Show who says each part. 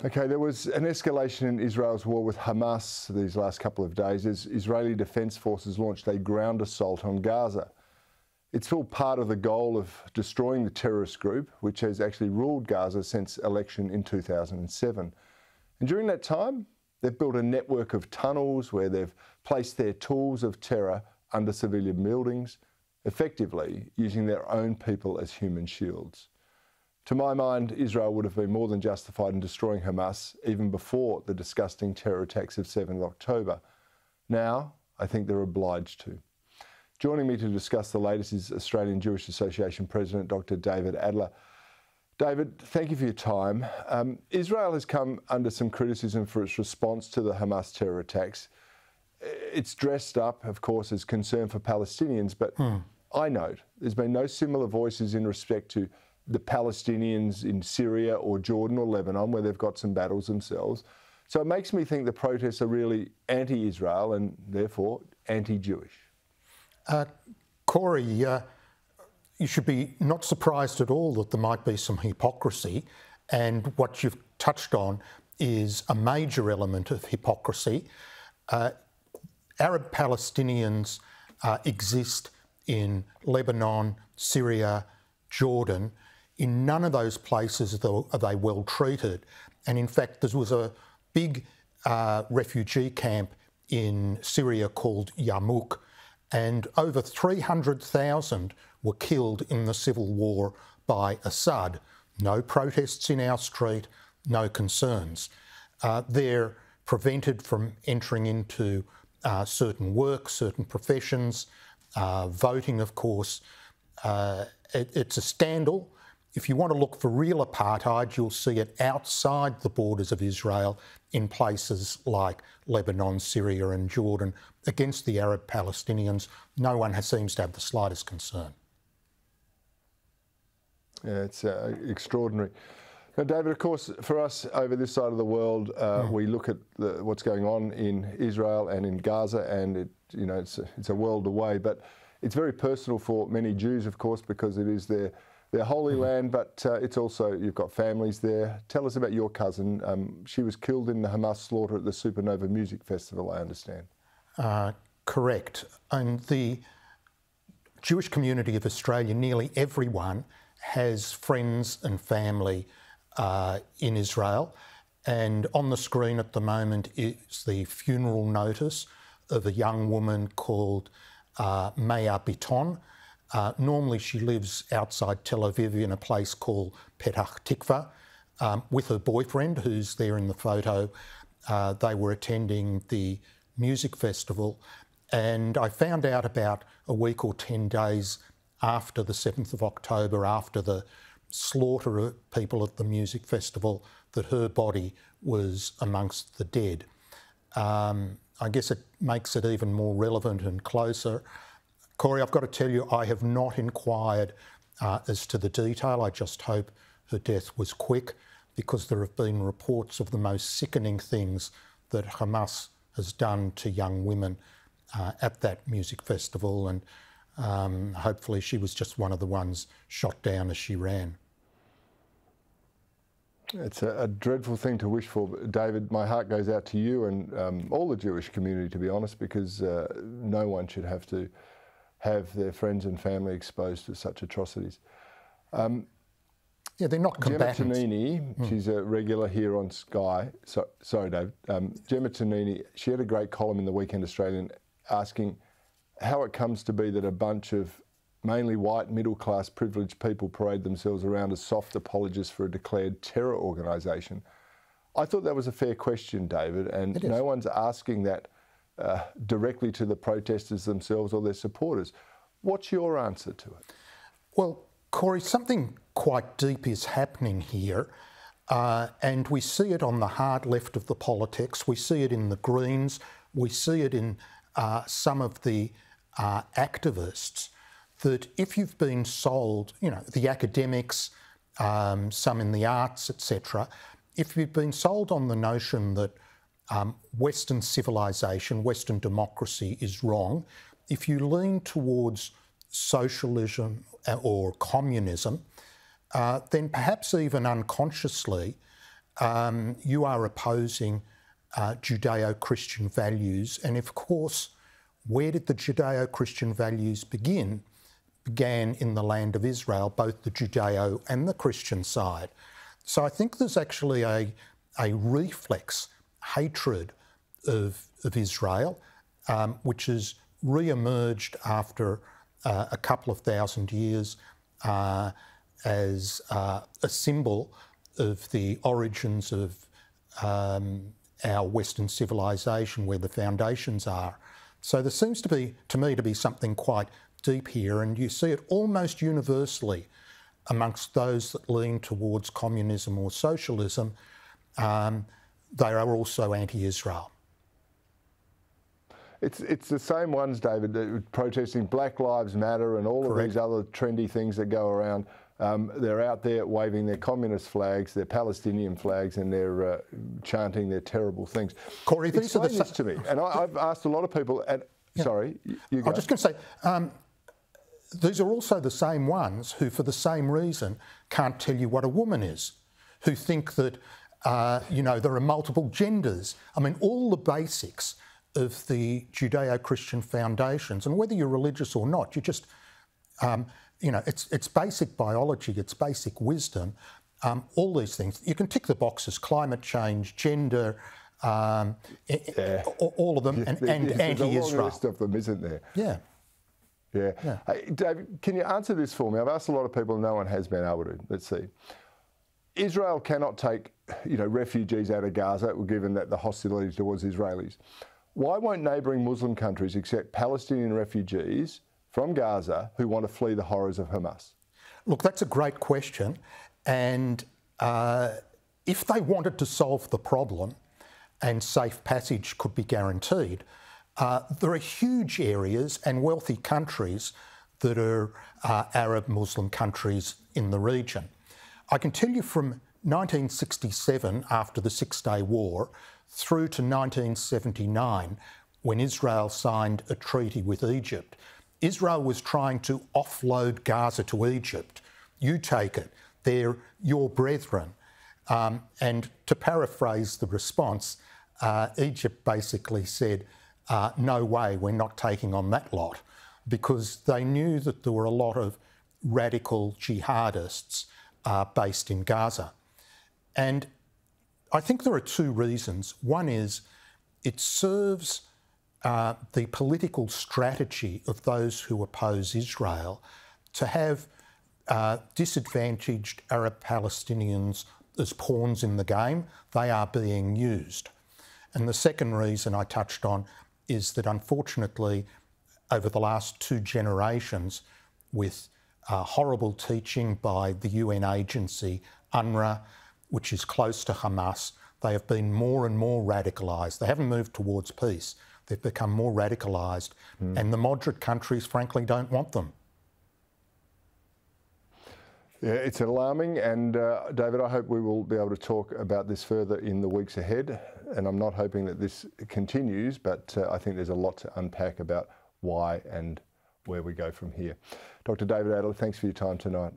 Speaker 1: Okay, there was an escalation in Israel's war with Hamas these last couple of days as Israeli Defence Forces launched a ground assault on Gaza. It's all part of the goal of destroying the terrorist group, which has actually ruled Gaza since election in 2007. And during that time, they've built a network of tunnels where they've placed their tools of terror under civilian buildings, effectively using their own people as human shields. To my mind, Israel would have been more than justified in destroying Hamas even before the disgusting terror attacks of 7th October. Now, I think they're obliged to. Joining me to discuss the latest is Australian Jewish Association President Dr. David Adler. David, thank you for your time. Israel has come under some criticism for its response to the Hamas terror attacks. It's dressed up, of course, as concern for Palestinians, but I note there's been no similar voices in respect to the Palestinians in Syria or Jordan or Lebanon, where they've got some battles themselves. So it makes me think the protests are really anti-Israel and therefore anti-Jewish.
Speaker 2: Cory, you should be not surprised at all that there might be some hypocrisy, and what you've touched on is a major element of hypocrisy. Arab Palestinians exist in Lebanon, Syria, Jordan. In none of those places are they well treated. And in fact, there was a big refugee camp in Syria called Yarmouk, and over 300,000 were killed in the civil war by Assad. No protests in our street, no concerns. They're prevented from entering into certain work, certain professions, voting, of course. It's a scandal. If you want to look for real apartheid, you'll see it outside the borders of Israel in places like Lebanon, Syria and Jordan against the Arab Palestinians. No one seems to have the slightest concern.
Speaker 1: Yeah, it's extraordinary. Now, David, of course, for us over this side of the world, we look at what's going on in Israel and in Gaza, and it's a world away. But it's very personal for many Jews, of course, because it is their holy land. But it's also, you've got families there. Tell us about your cousin. She was killed in the Hamas slaughter at the Supernova Music Festival, I understand.
Speaker 2: Correct. And the Jewish community of Australia, nearly everyone has friends and family in Israel, and on the screen at the moment is the funeral notice of a young woman called Maya Biton. Normally she lives outside Tel Aviv in a place called Petach Tikva with her boyfriend, who's there in the photo. They were attending the music festival, and I found out about a week or 10 days after the 7th of October, after the slaughter of people at the music festival, that her body was amongst the dead. I guess it makes it even more relevant and closer. Cory, I've got to tell you, I have not inquired as to the detail. I just hope her death was quick, because there have been reports of the most sickening things that Hamas has done to young women at that music festival, and hopefully she was just one of the ones shot down as she ran.
Speaker 1: It's a dreadful thing to wish for. David, my heart goes out to you and all the Jewish community, to be honest, because no one should have to have their friends and family exposed to such atrocities.
Speaker 2: Yeah, they're not combatants.
Speaker 1: Gemma Tonini, she's a regular here on Sky. Sorry, Dave. Gemma Tonini, she had a great column in the Weekend Australian asking how it comes to be that a bunch of mainly white, middle-class, privileged people parade themselves around as soft apologists for a declared terror organisation. I thought that was a fair question, David, and no one's asking that directly to the protesters themselves or their supporters. What's your answer to it?
Speaker 2: Well, Cory, something quite deep is happening here, and we see it on the hard left of the politics. We see it in the Greens. We see it in some of the activists, that if you've been sold, the academics, some in the arts, etc., if you've been sold on the notion that Western civilisation, Western democracy is wrong, if you lean towards socialism or communism, then perhaps even unconsciously you are opposing Judeo-Christian values. And of course, where did the Judeo-Christian values begin? Began in the land of Israel, both the Judeo and the Christian side. So I think there's actually a reflex hatred of Israel, which has re-emerged after a couple of thousand years as a symbol of the origins of our Western civilisation, where the foundations are. So there seems to be, to me, to be something quite deep here, and you see it almost universally amongst those that lean towards communism or socialism. They are also anti-Israel.
Speaker 1: It's the same ones, David, that protesting Black Lives Matter and all of these other trendy things that go around. They're out there waving their communist flags, their Palestinian flags, and they're chanting their terrible things.
Speaker 2: Cory, these
Speaker 1: explain this to me. And I've asked a lot of people, and sorry, you go.
Speaker 2: I was just going to say, these are also the same ones who, for the same reason, can't tell you what a woman is, who think that, you know, there are multiple genders. I mean, all the basics of the Judeo-Christian foundations, and whether you're religious or not, you just, you know, it's basic biology, it's basic wisdom, all these things. You can tick the boxes: climate change, gender, all of them, and anti-Israel.
Speaker 1: There's a long list of them, isn't there?
Speaker 2: Yeah.
Speaker 1: Yeah. Hey, David, can you answer this for me? I've asked a lot of people, no one has been able to. Let's see. Israel cannot take, you know, refugees out of Gaza, given that the hostility towards Israelis. Why won't neighbouring Muslim countries accept Palestinian refugees from Gaza who want to flee the horrors of Hamas?
Speaker 2: Look, that's a great question. And if they wanted to solve the problem and safe passage could be guaranteed, there are huge areas and wealthy countries that are Arab Muslim countries in the region. I can tell you from 1967, after the Six-Day War, through to 1979, when Israel signed a treaty with Egypt, Israel was trying to offload Gaza to Egypt. You take it, they're your brethren. And to paraphrase the response, Egypt basically said, no way, we're not taking on that lot, because they knew that there were a lot of radical jihadists based in Gaza. And I think there are two reasons. One is it serves the political strategy of those who oppose Israel to have disadvantaged Arab Palestinians as pawns in the game. They are being used. And the second reason I touched on is that, unfortunately, over the last two generations, with horrible teaching by the UN agency UNRWA, which is close to Hamas, they have been more and more radicalised. They haven't moved towards peace. They've become more radicalised, and the moderate countries, frankly, don't want them.
Speaker 1: Yeah, it's alarming, and David, I hope we will be able to talk about this further in the weeks ahead, and I'm not hoping that this continues, but I think there's a lot to unpack about why and where we go from here. Dr. David Adler, thanks for your time tonight.